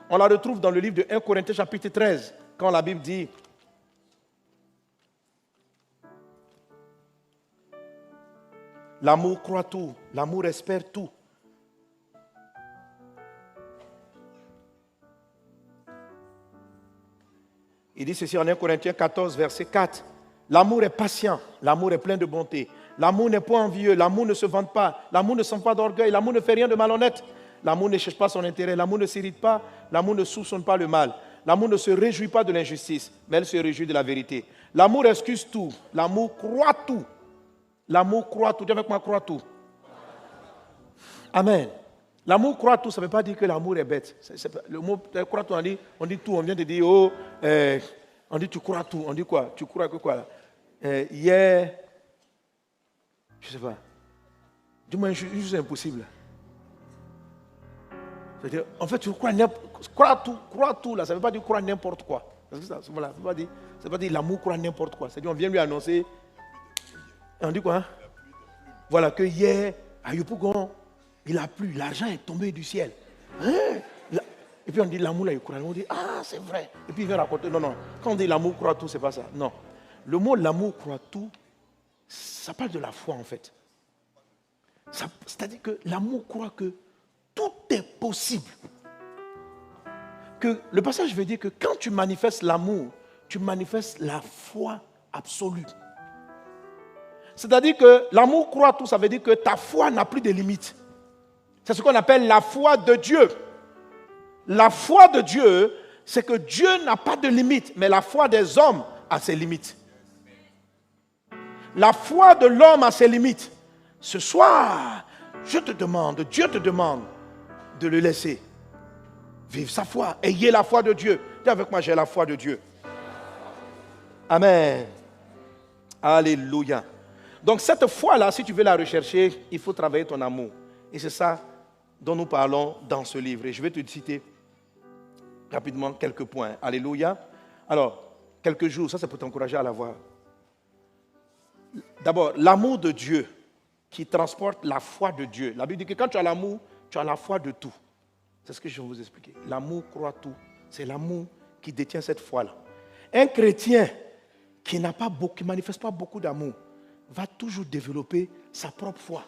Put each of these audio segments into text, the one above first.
On la retrouve dans le livre de 1 Corinthiens chapitre 13, quand la Bible dit l'amour croit tout, l'amour espère tout. Il dit ceci en 1 Corinthiens 14, verset 4. L'amour est patient, l'amour est plein de bonté. L'amour n'est point envieux, l'amour ne se vante pas, l'amour ne sent pas d'orgueil, l'amour ne fait rien de malhonnête. L'amour ne cherche pas son intérêt, l'amour ne s'irrite pas, l'amour ne soupçonne pas le mal. L'amour ne se réjouit pas de l'injustice, mais elle se réjouit de la vérité. L'amour excuse tout, l'amour croit tout. L'amour croit tout, dis avec moi, croit tout. Amen. L'amour croit tout, ça ne veut pas dire que l'amour est bête. Le mot croit tout, on dit tout, on vient de dire, on dit tu crois tout, on dit quoi? Tu crois que quoi? Hier, je ne sais pas. Dis-moi, c'est impossible. C'est-à-dire, en fait, tu crois tout, là, ça ne veut pas dire croire n'importe quoi. Ça ne veut pas dire l'amour croit n'importe quoi. C'est-à-dire, on vient lui annoncer, on dit quoi? Hein? Voilà, que hier, à Yopougon, il a plu, l'argent est tombé du ciel. Hein? Et puis on dit l'amour là, il croit. On dit, ah, c'est vrai. Et puis il vient raconter, non. Quand on dit l'amour croit tout, c'est pas ça. Non. Le mot l'amour croit tout, ça parle de la foi en fait. C'est-à-dire que l'amour croit que tout est possible. Que le passage veut dire que quand tu manifestes l'amour, tu manifestes la foi absolue. C'est-à-dire que l'amour croit tout, ça veut dire que ta foi n'a plus de limites. C'est ce qu'on appelle la foi de Dieu. La foi de Dieu, c'est que Dieu n'a pas de limites, mais la foi des hommes a ses limites. La foi de l'homme a ses limites. Ce soir, Dieu te demande de le laisser vivre sa foi. Ayez la foi de Dieu. Dis avec moi, j'ai la foi de Dieu. Amen. Alléluia. Donc cette foi-là, si tu veux la rechercher, il faut travailler ton amour. Et c'est ça dont nous parlons dans ce livre. Et je vais te citer rapidement quelques points. Alléluia. Alors, quelques jours, ça c'est pour t'encourager à l'avoir. D'abord, l'amour de Dieu qui transporte la foi de Dieu. La Bible dit que quand tu as l'amour, tu as la foi de tout. C'est ce que je vais vous expliquer. L'amour croit tout. C'est l'amour qui détient cette foi-là. Un chrétien qui n'a pas beaucoup, qui manifeste pas beaucoup d'amour, va toujours développer sa propre foi.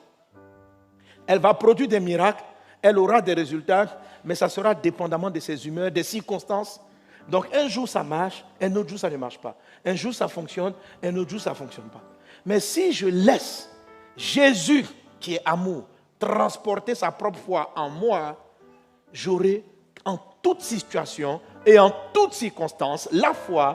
Elle va produire des miracles, elle aura des résultats, mais ça sera dépendamment de ses humeurs, des circonstances. Donc un jour ça marche, un autre jour ça ne marche pas. Un jour ça fonctionne, un autre jour ça ne fonctionne pas. Mais si je laisse Jésus, qui est amour, transporter sa propre foi en moi, j'aurai en toute situation et en toute circonstance la foi